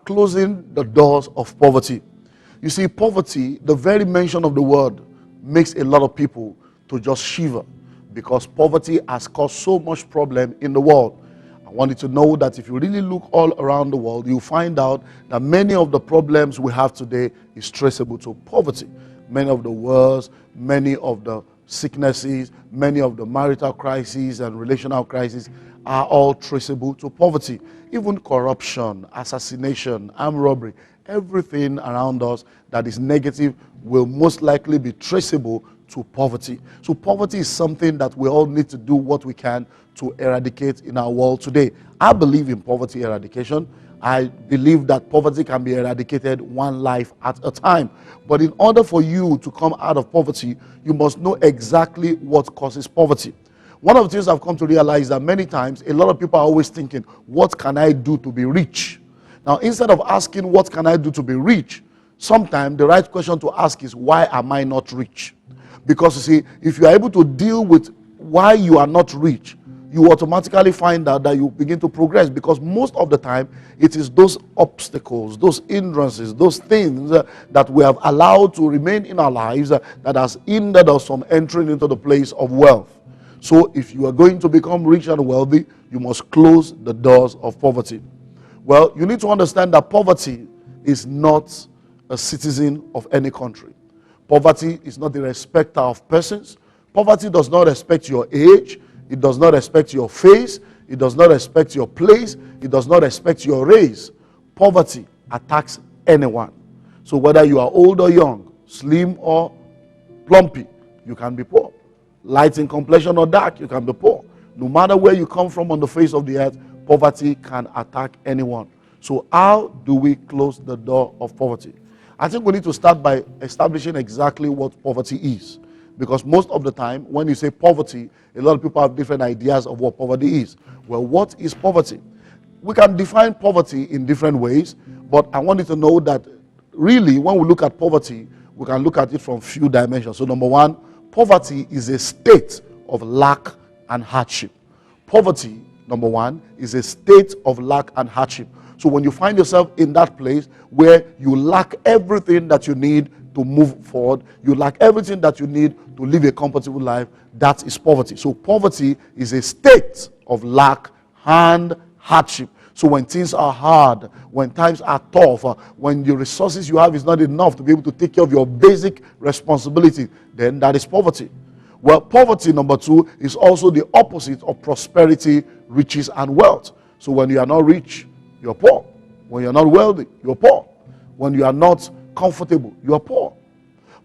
closing the doors of poverty. You see, poverty, the very mention of the word, makes a lot of people to just shiver, because poverty has caused so much problem in the world. I want you to know that if you really look all around the world, you'll find out that many of the problems we have today is traceable to poverty. Many of the wars, many of the sicknesses, many of the marital crises and relational crises are all traceable to poverty. Even corruption, assassination, armed robbery, everything around us that is negative will most likely be traceable to poverty. So poverty is something that we all need to do what we can to eradicate in our world today. I believe in poverty eradication. I believe that poverty can be eradicated one life at a time. But in order for you to come out of poverty, you must know exactly what causes poverty. One of the things I've come to realize that many times, a lot of people are always thinking, what can I do to be rich? Now, instead of asking, what can I do to be rich? Sometimes the right question to ask is, why am I not rich? Because you see, if you are able to deal with why you are not rich, you automatically find out that you begin to progress, because most of the time it is those obstacles, those hindrances, those things that we have allowed to remain in our lives that has hindered us from entering into the place of wealth. So if you are going to become rich and wealthy, you must close the doors of poverty. Well, you need to understand that poverty is not a citizen of any country. Poverty is not the respecter of persons. Poverty does not respect your age. It does not respect your face. It does not respect your place. It does not respect your race. Poverty attacks anyone. So whether you are old or young, slim or plumpy, you can be poor. Light in complexion or dark, you can be poor. No matter where you come from on the face of the earth, poverty can attack anyone. So how do we close the door of poverty? I think we need to start by establishing exactly what poverty is. Because most of the time, when you say poverty, a lot of people have different ideas of what poverty is. Well, what is poverty? We can define poverty in different ways, but I want you to know that really, when we look at poverty, we can look at it from few dimensions. So number one, poverty is a state of lack and hardship. Poverty, number one, is a state of lack and hardship. So when you find yourself in that place where you lack everything that you need to move forward, you lack everything that you need to live a comfortable life, that is poverty. So poverty is a state of lack and hardship. So when things are hard, when times are tough, when the resources you have is not enough to be able to take care of your basic responsibility, then that is poverty. Well, poverty, number two, is also the opposite of prosperity, riches, and wealth. So when you are not rich, you're poor. When you're not wealthy, you're poor. When you are not comfortable, you are poor.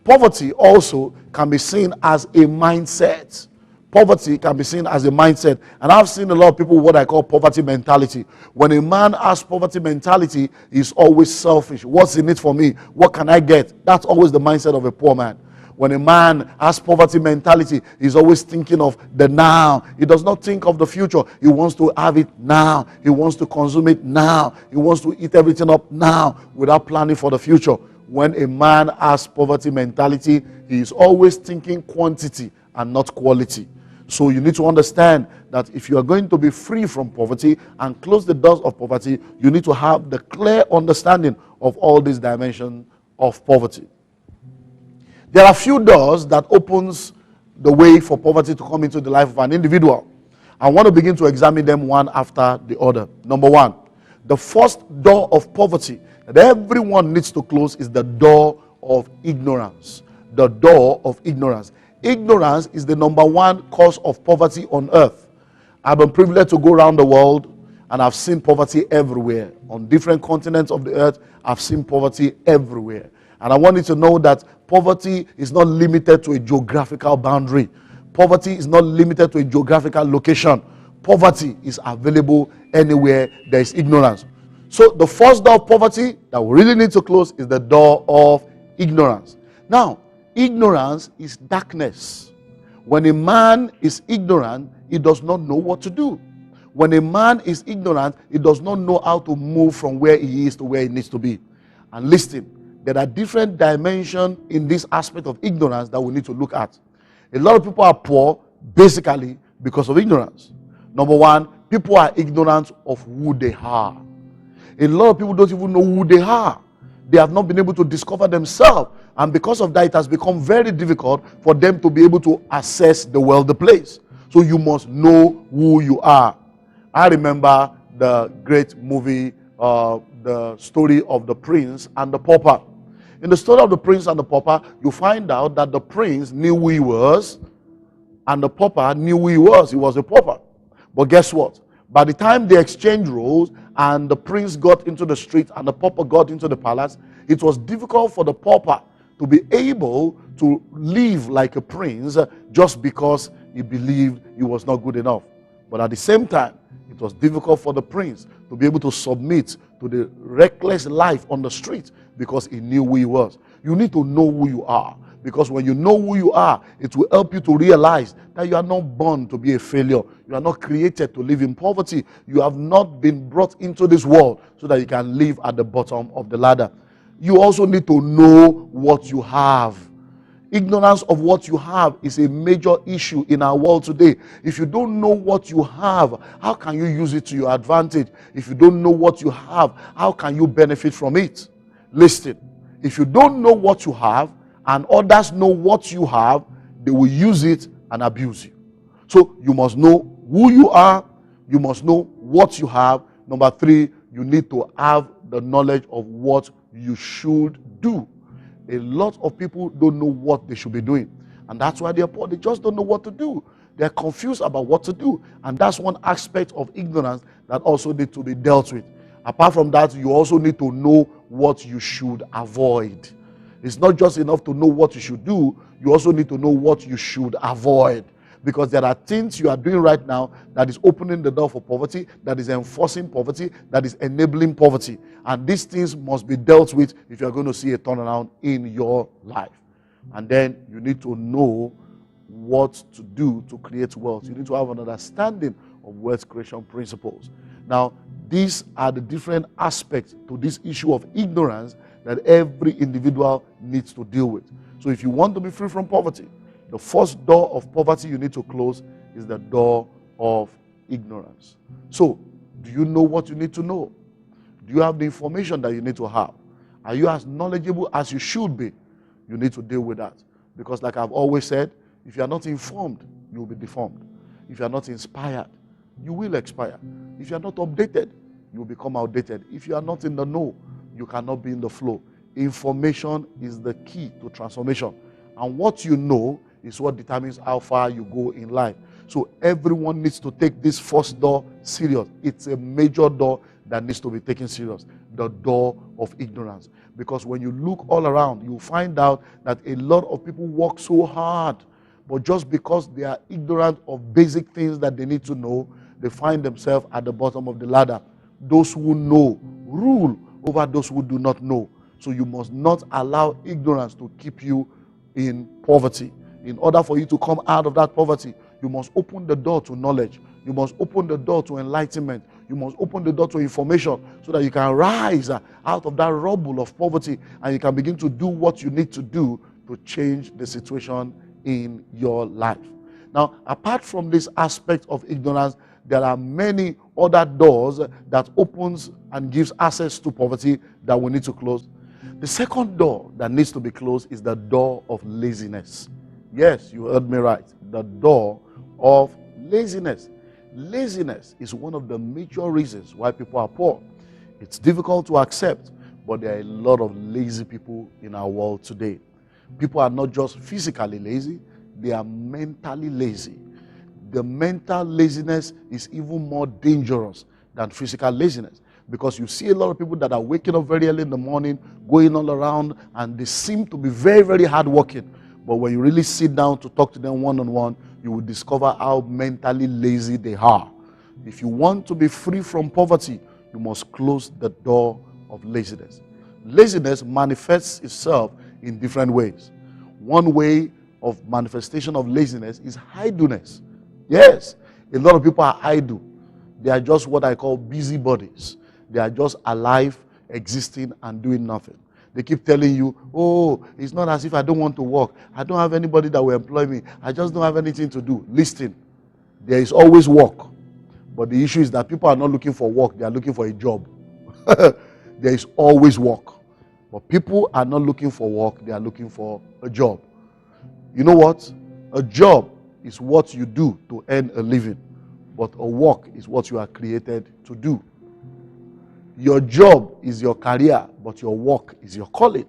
Poverty also can be seen as a mindset. Poverty can be seen as a mindset. And I've seen a lot of people what I call poverty mentality. When a man has poverty mentality, he's always selfish. What's in it for me? What can I get? That's always the mindset of a poor man. When a man has poverty mentality, he's always thinking of the now. He does not think of the future. He wants to have it now. He wants to consume it now. He wants to eat everything up now without planning for the future. When a man has poverty mentality, he is always thinking quantity and not quality. So you need to understand that if you are going to be free from poverty and close the doors of poverty, you need to have the clear understanding of all these dimensions of poverty. There are few doors that opens the way for poverty to come into the life of an individual. I want to begin to examine them one after the other. Number one, the first door of poverty that everyone needs to close is the door of ignorance. The door of ignorance. Ignorance is the number one cause of poverty on earth. I've been privileged to go around the world and I've seen poverty everywhere. On different continents of the earth, I've seen poverty everywhere. And I want you to know that poverty is not limited to a geographical boundary. Poverty is not limited to a geographical location. Poverty is available anywhere there is ignorance. So the first door of poverty that we really need to close is the door of ignorance. Now, ignorance is darkness. When a man is ignorant, he does not know what to do. When a man is ignorant, he does not know how to move from where he is to where he needs to be. And listen, there are different dimensions in this aspect of ignorance that we need to look at. A lot of people are poor basically because of ignorance. Number one, people are ignorant of who they are. A lot of people don't even know who they are. They have not been able to discover themselves. And because of that, it has become very difficult for them to be able to assess the wealthy place. So you must know who you are. I remember the great movie, the story of the prince and the pauper. In the story of the prince and the pauper, you find out that the prince knew who he was, and the pauper knew who he was. He was a pauper. But guess what? By the time they exchanged roles and the prince got into the street and the pauper got into the palace, it was difficult for the pauper to be able to live like a prince just because he believed he was not good enough. But at the same time, it was difficult for the prince to be able to submit to the reckless life on the street because he knew who he was. You need to know who you are, because when you know who you are, it will help you to realize that you are not born to be a failure. You are not created to live in poverty. You have not been brought into this world so that you can live at the bottom of the ladder. You also need to know what you have. Ignorance of what you have is a major issue in our world today. If you don't know what you have, how can you use it to your advantage? If you don't know what you have, how can you benefit from it? Listen, if you don't know what you have and others know what you have, they will use it and abuse you. So you must know who you are. You must know what you have. Number 3, you need to have the knowledge of what you should do. A lot of people don't know what they should be doing. And that's why they're poor. They just don't know what to do. They're confused about what to do. And that's one aspect of ignorance that also needs to be dealt with. Apart from that, you also need to know what you should avoid. It's not just enough to know what you should do. You also need to know what you should avoid. Because there are things you are doing right now that is opening the door for poverty, that is enforcing poverty, that is enabling poverty. And these things must be dealt with if you're going to see a turnaround in your life. And then you need to know what to do to create wealth. You need to have an understanding of wealth creation principles. Now, these are the different aspects to this issue of ignorance that every individual needs to deal with. So if you want to be free from poverty, the first door of poverty you need to close is the door of ignorance. So, do you know what you need to know? Do you have the information that you need to have? Are you as knowledgeable as you should be? You need to deal with that. Because like I've always said, if you are not informed, you will be deformed. If you are not inspired, you will expire. If you are not updated, you will become outdated. If you are not in the know, you cannot be in the flow. Information is the key to transformation. And what you know is what determines how far you go in life. So everyone needs to take this first door serious. It's a major door that needs to be taken serious. The door of ignorance. Because when you look all around, you find out that a lot of people work so hard, but just because they are ignorant of basic things that they need to know, they find themselves at the bottom of the ladder. Those who know rule over those who do not know. So you must not allow ignorance to keep you in poverty. In order for you to come out of that poverty, you must open the door to knowledge. You must open the door to enlightenment. You must open the door to information so that you can rise out of that rubble of poverty and you can begin to do what you need to do to change the situation in your life. Now, apart from this aspect of ignorance, there are many other doors that opens and gives access to poverty that we need to close. The second door that needs to be closed is the door of laziness. Yes, you heard me right. The door of laziness. Laziness is one of the major reasons why people are poor. It's difficult to accept, but there are a lot of lazy people in our world today. People are not just physically lazy, they are mentally lazy. The mental laziness is even more dangerous than physical laziness, because you see a lot of people that are waking up very early in the morning, going all around, and they seem to be very, very hardworking. But when you really sit down to talk to them one-on-one, you will discover how mentally lazy they are. If you want to be free from poverty, you must close the door of laziness. Laziness manifests itself in different ways. One way of manifestation of laziness is idleness. Yes, a lot of people are idle. They are just what I call busybodies. They are just alive, existing, and doing nothing. They keep telling you, oh, it's not as if I don't want to work. I don't have anybody that will employ me. I just don't have anything to do. Listen, there is always work. But the issue is that people are not looking for work. They are looking for a job. There is always work. But people are not looking for work, they are looking for a job. You know what? A job is what you do to earn a living, but a work is what you are created to do. Your job is your career, but your work is your calling.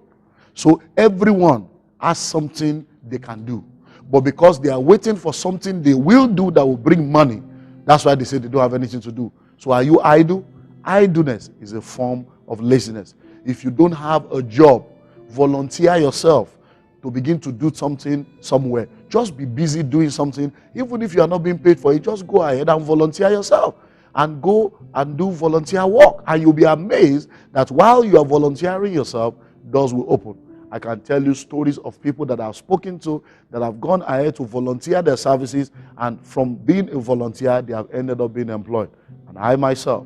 So everyone has something they can do. But because they are waiting for something they will do that will bring money, that's why they say they don't have anything to do. So are you idle? Idleness is a form of laziness. If you don't have a job, volunteer yourself to begin to do something somewhere. Just be busy doing something. Even if you are not being paid for it, just go ahead and volunteer yourself. And go and do volunteer work. And you'll be amazed that while you are volunteering yourself, doors will open. I can tell you stories of people that I've spoken to that have gone ahead to volunteer their services, and from being a volunteer, they have ended up being employed. And I myself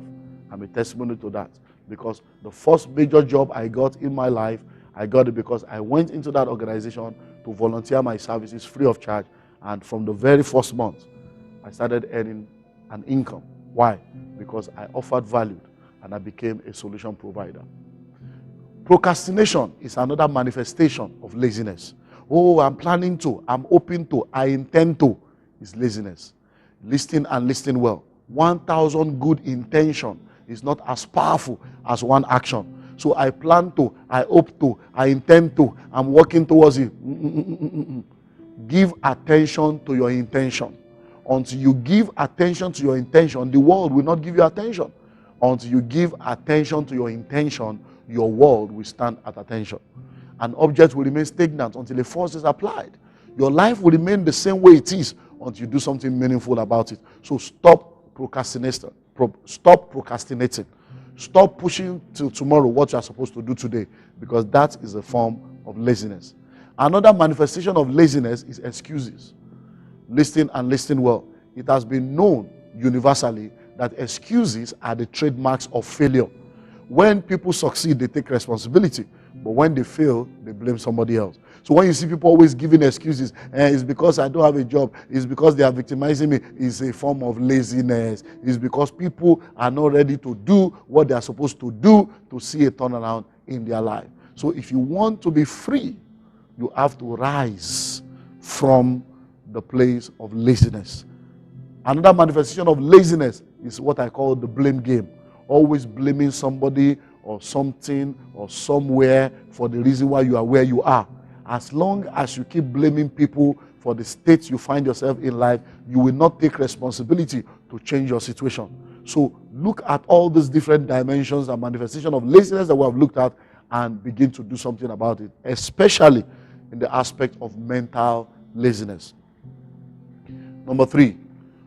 am a testimony to that. Because the first major job I got in my life, I got it because I went into that organization to volunteer my services free of charge. And from the very first month, I started earning an income. Why? Because I offered value and I became a solution provider. Procrastination is another manifestation of laziness. Oh, I'm planning to, I'm hoping to, I intend to, is laziness. Listen and listen well. 1,000 good intention is not as powerful as one action. So I plan to, I hope to, I intend to, I'm working towards it. Give attention to your intention. Until you give attention to your intention, the world will not give you attention. Until you give attention to your intention, your world will stand at attention. An object will remain stagnant until a force is applied. Your life will remain the same way it is until you do something meaningful about it. So stop procrastinating. Stop procrastinating. Stop pushing till tomorrow what you are supposed to do today, because that is a form of laziness. Another manifestation of laziness is excuses. Listen and listen well. It has been known universally that excuses are the trademarks of failure. When people succeed, they take responsibility. But when they fail, they blame somebody else. So when you see people always giving excuses, it's because I don't have a job, it's because they are victimizing me, it's a form of laziness. It's because people are not ready to do what they are supposed to do to see a turnaround in their life. So if you want to be free, you have to rise from the place of laziness. Another manifestation of laziness is what I call the blame game. Always blaming somebody or something or somewhere for the reason why you are where you are. As long as you keep blaming people for the state you find yourself in life, you will not take responsibility to change your situation. So look at all these different dimensions and manifestation of laziness that we have looked at and begin to do something about it, especially in the aspect of mental laziness. Number 3,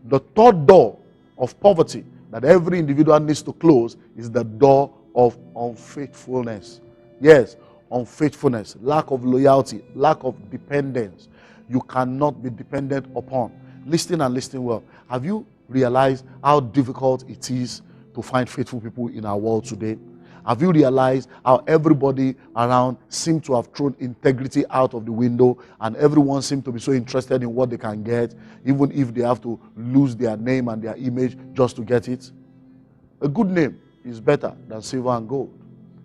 the third door of poverty that every individual needs to close is the door of unfaithfulness. Yes, unfaithfulness, lack of loyalty, lack of dependence. You cannot be dependent upon. Listen and listen well. Have you realized how difficult it is to find faithful people in our world today? Have you realized how everybody around seems to have thrown integrity out of the window, and everyone seems to be so interested in what they can get, even if they have to lose their name and their image just to get it? A good name is better than silver and gold.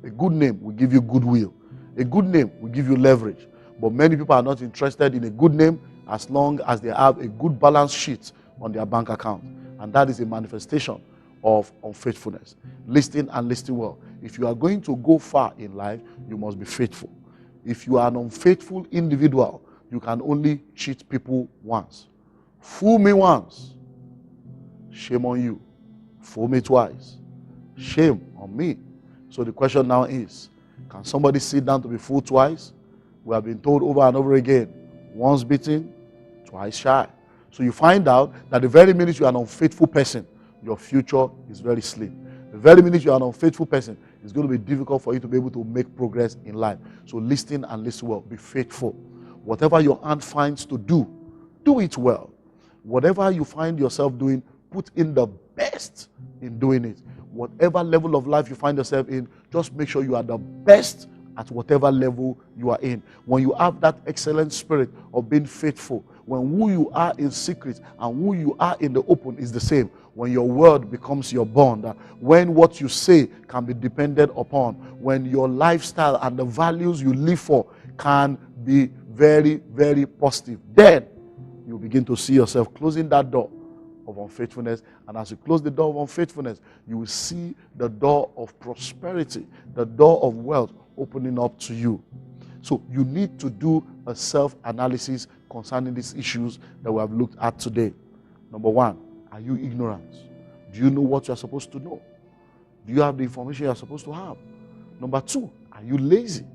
A good name will give you goodwill. A good name will give you leverage. But many people are not interested in a good name as long as they have a good balance sheet on their bank account. And that is a manifestation of unfaithfulness. Listen and listen well. If you are going to go far in life, you must be faithful. If you are an unfaithful individual, you can only cheat people once. Fool me once, shame on you. Fool me twice, shame on me. So the question now is, can somebody sit down to be fooled twice? We have been told over and over again, once bitten, twice shy. So you find out that the very minute you are an unfaithful person, your future is very slim. The very minute you are an unfaithful person, it's going to be difficult for you to be able to make progress in life. So listen and listen well. Be faithful. Whatever your hand finds to do, do it well. Whatever you find yourself doing, put in the best in doing it. Whatever level of life you find yourself in, just make sure you are the best at whatever level you are in. When you have that excellent spirit of being faithful, when who you are in secret and who you are in the open is the same, when your word becomes your bond, when what you say can be depended upon, when your lifestyle and the values you live for can be very, very positive, then you begin to see yourself closing that door of unfaithfulness. And as you close the door of unfaithfulness, you will see the door of prosperity, the door of wealth opening up to you. So you need to do a self-analysis concerning these issues that we have looked at today. Number one, are you ignorant? Do you know what you are supposed to know? Do you have the information you are supposed to have? Number two, are you lazy?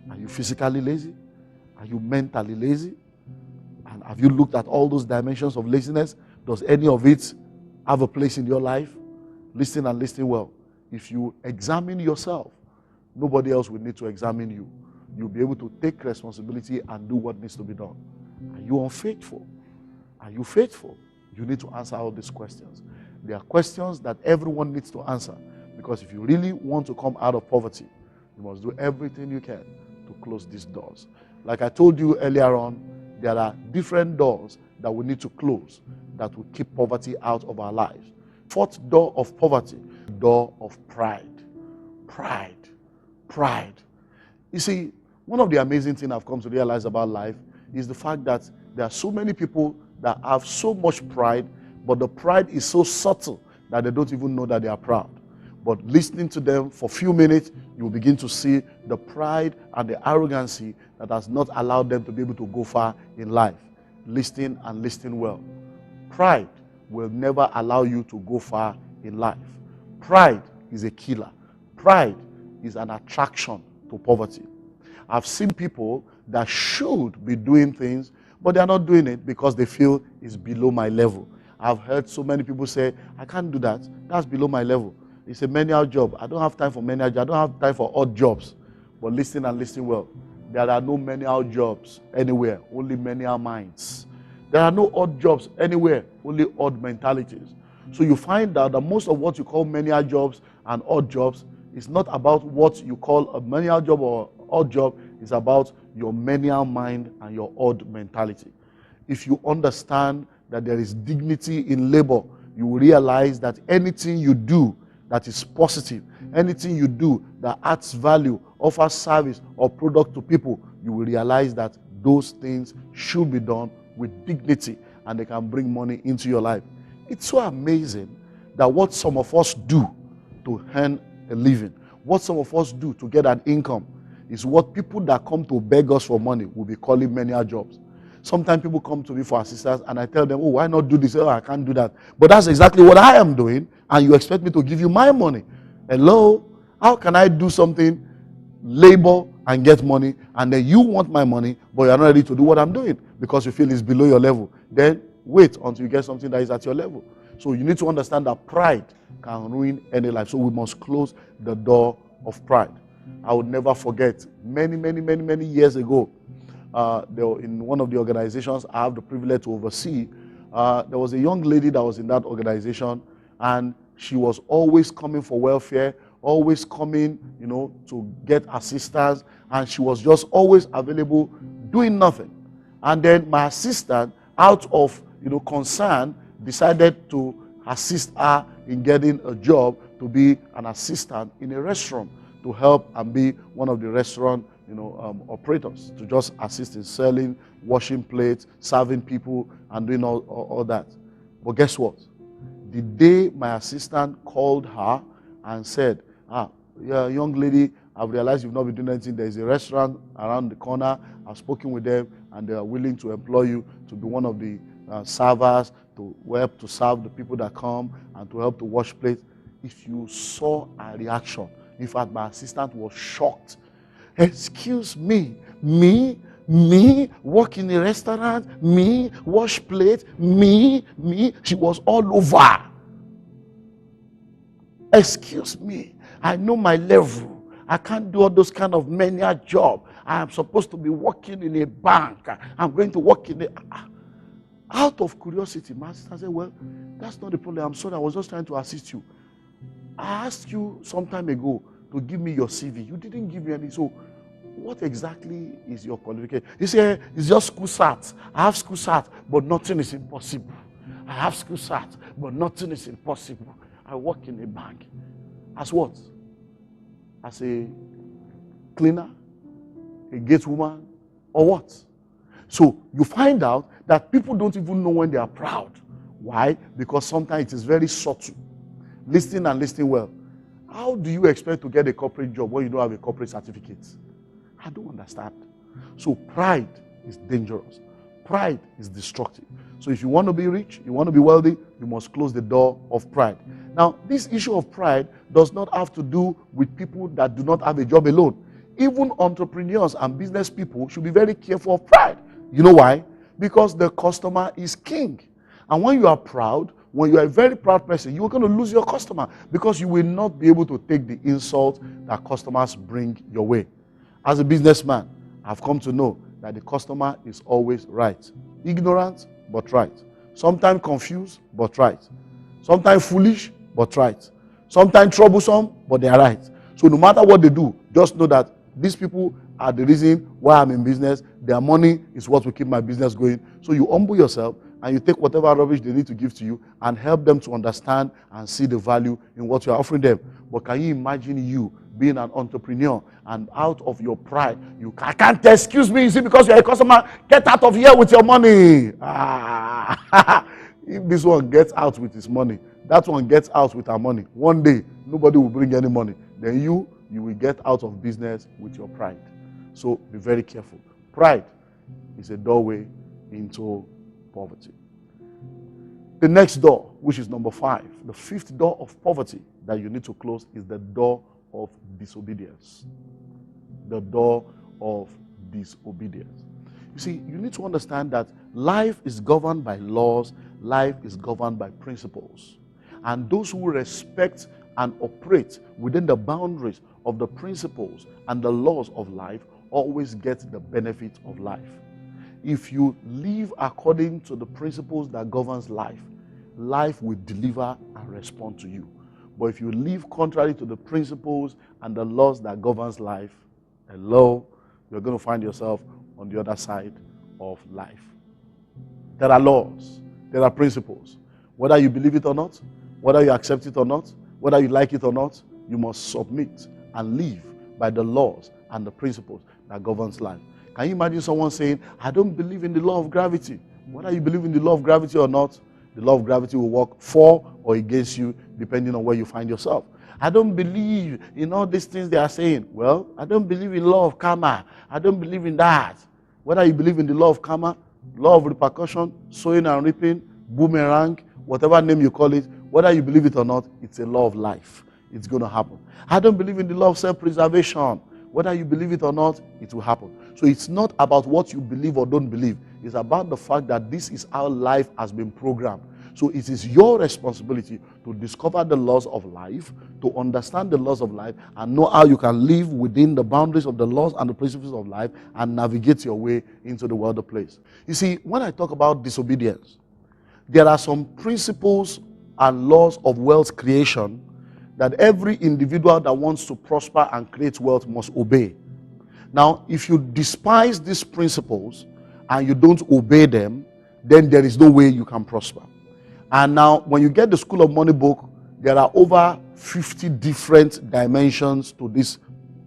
Are you physically lazy? Are you mentally lazy? And have you looked at all those dimensions of laziness? Does any of it have a place in your life? Listen and listen well. If you examine yourself, nobody else will need to examine you. You'll be able to take responsibility and do what needs to be done. Are you unfaithful? Are you faithful? You need to answer all these questions. They are questions that everyone needs to answer, because if you really want to come out of poverty, you must do everything you can to close these doors. Like I told you earlier on, there are different doors that we need to close that will keep poverty out of our lives. Fourth door of poverty, door of pride. Pride. Pride. You see, one of the amazing things I've come to realize about life is the fact that there are so many people that have so much pride, but the pride is so subtle that they don't even know that they are proud. But listening to them for a few minutes, you will begin to see the pride and the arrogancy that has not allowed them to be able to go far in life. Listen and listen well. Pride will never allow you to go far in life. Pride is a killer. Pride is an attraction to poverty. I've seen people that should be doing things, but they are not doing it because they feel it's below my level. I've heard so many people say, I can't do that. That's below my level. It's a manual job. I don't have time for manual jobs. I don't have time for odd jobs. But listen and listen well. There are no manual jobs anywhere, only manual minds. There are no odd jobs anywhere, only odd mentalities. So you find out that most of what you call manual jobs and odd jobs is not about what you call a manual job or odd job. It's about your manual mind and your odd mentality. If you understand that there is dignity in labor, you will realize that anything you do that is positive, anything you do that adds value, offers service or product to people, you will realize that those things should be done with dignity and they can bring money into your life. It's so amazing that what some of us do to earn a living, what some of us do to get an income, is what people that come to beg us for money will be calling manual jobs. Sometimes people come to me for assistance and I tell them, oh, why not do this? Oh, I can't do that. But that's exactly what I am doing, and you expect me to give you my money. Hello? How can I do something, labor and get money, and then you want my money, but you're not ready to do what I'm doing because you feel it's below your level? Then wait until you get something that is at your level. So you need to understand that pride can ruin any life. So we must close the door of pride. I would never forget, many years ago, in one of the organizations I have the privilege to oversee, there was a young lady that was in that organization, and she was always coming for welfare, always coming, to get assistance, and she was just always available, doing nothing. And then my assistant, out of concern, decided to assist her in getting a job to be an assistant in a restaurant, to help and be one of the restaurant operators, to just assist in selling, washing plates, serving people, and doing all that. But guess what? The day my assistant called her and said, yeah, young lady, I've realized you've not been doing anything. There's a restaurant around the corner. I've spoken with them, and they are willing to employ you to be one of the servers, to help to serve the people that come, and to help to wash plates. If you saw a reaction, in fact, my assistant was shocked. Excuse me, me work in a restaurant, me wash plates, me. She was all over. Excuse me, I know my level. I can't do all those kind of manual job. I am supposed to be working in a bank. I'm going to work in a... Out of curiosity, my sister said, well, that's not the problem. I'm sorry, I was just trying to assist you. I asked you some time ago to give me your CV. You didn't give me any. So what exactly is your qualification? You say, it's just school cert. I have school cert, but nothing is impossible. I have school cert, but nothing is impossible. I work in a bank. As what? As a cleaner, a gate woman, or what? So you find out that people don't even know when they are proud. Why? Because sometimes it is very subtle. Listen and listen well. How do you expect to get a corporate job when you don't have a corporate certificate? I don't understand. So pride is dangerous. Pride is destructive. So if you want to be rich, you want to be wealthy, you must close the door of pride. Now, this issue of pride does not have to do with people that do not have a job alone. Even entrepreneurs and business people should be very careful of pride. You know why? Because the customer is king. And when you are proud, when you are a very proud person, you are going to lose your customer because you will not be able to take the insult that customers bring your way. As a businessman, I've come to know that the customer is always right. Ignorant, but right. Sometimes confused, but right. Sometimes foolish, but right. Sometimes troublesome, but they are right. So no matter what they do, just know that these people are the reason why I'm in business. Their money is what will keep my business going. So you humble yourself and you take whatever rubbish they need to give to you and help them to understand and see the value in what you're offering them. But can you imagine you being an entrepreneur and out of your pride, I can't excuse me, you see, because you're a customer, get out of here with your money. If this one gets out with his money, that one gets out with her money. One day, nobody will bring any money. Then you will get out of business with your pride. So be very careful. Pride is a doorway into poverty. The next door, which is number 5, the 5th door of poverty that you need to close is the door of disobedience. The door of disobedience. You see, you need to understand that life is governed by laws, life is governed by principles. And those who respect and operate within the boundaries of the principles and the laws of life always get the benefit of life. If you live according to the principles that governs life, life will deliver and respond to you. But if you live contrary to the principles and the laws that governs life, hello, you're going to find yourself on the other side of life. There are laws, there are principles. Whether you believe it or not, whether you accept it or not, whether you like it or not, you must submit and live by the laws and the principles that governs life. Can you imagine someone saying, I don't believe in the law of gravity? Whether you believe in the law of gravity or not, the law of gravity will work for or against you depending on where you find yourself. I don't believe in all these things they are saying. Well, I don't believe in law of karma. I don't believe in that. Whether you believe in the law of karma, law of repercussion, sowing and reaping, boomerang, whatever name you call it, whether you believe it or not, it's a law of life. It's going to happen. I don't believe in the law of self-preservation. Whether you believe it or not, it will happen. So it's not about what you believe or don't believe. It's about the fact that this is how life has been programmed. So it is your responsibility to discover the laws of life, to understand the laws of life, and know how you can live within the boundaries of the laws and the principles of life and navigate your way into the world of place. You see, when I talk about disobedience, there are some principles and laws of wealth creation that every individual that wants to prosper and create wealth must obey. Now, if you despise these principles and you don't obey them, then there is no way you can prosper. And now, when you get the School of Money book, there are over 50 different dimensions to this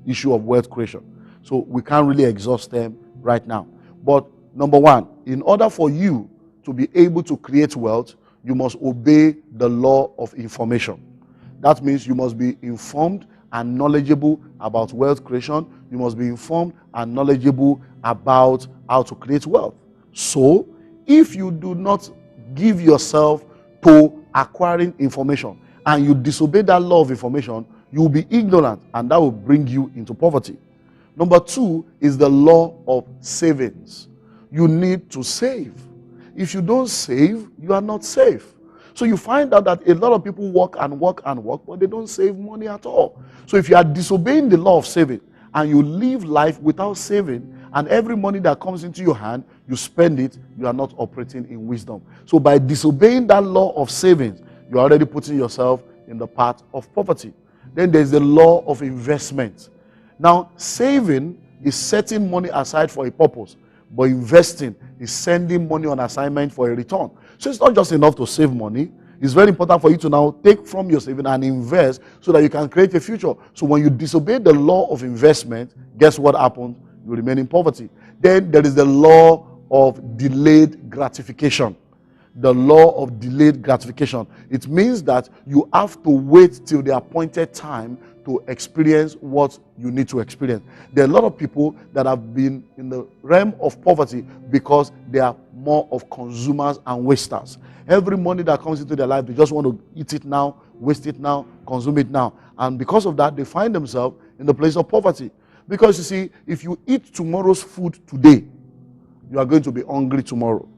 issue of wealth creation. So we can't really exhaust them right now. But number 1, in order for you to be able to create wealth, you must obey the law of information. That means you must be informed and knowledgeable about wealth creation. You must be informed and knowledgeable about how to create wealth. So, if you do not give yourself to acquiring information and you disobey that law of information, you will be ignorant and that will bring you into poverty. Number 2 is the law of savings. You need to save. If you don't save, you are not safe. So you find out that a lot of people work and work and work, but they don't save money at all. So if you are disobeying the law of saving and you live life without saving, and every money that comes into your hand, you spend it, you are not operating in wisdom. So by disobeying that law of savings, you are already putting yourself in the path of poverty. Then there's the law of investment. Now, saving is setting money aside for a purpose, but investing is sending money on assignment for a return. So it's not just enough to save money. It's very important for you to now take from your saving and invest so that you can create a future. So when you disobey the law of investment, guess what happens? You remain in poverty. Then there is the law of delayed gratification. The law of delayed gratification. It means that you have to wait till the appointed time to experience what you need to experience. There are a lot of people that have been in the realm of poverty because they are more of consumers and wasters. Every money that comes into their life, they just want to eat it now, waste it now, consume it now. And because of that, they find themselves in the place of poverty. Because you see, if you eat tomorrow's food today, you are going to be hungry tomorrow.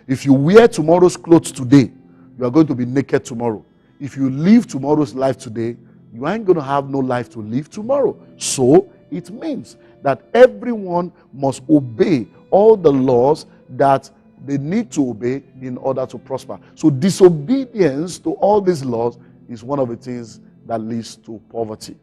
If you wear tomorrow's clothes today, you are going to be naked tomorrow. If you live tomorrow's life today, you ain't going to have no life to live tomorrow. So it means that everyone must obey all the laws that they need to obey in order to prosper. So disobedience to all these laws is one of the things that leads to poverty.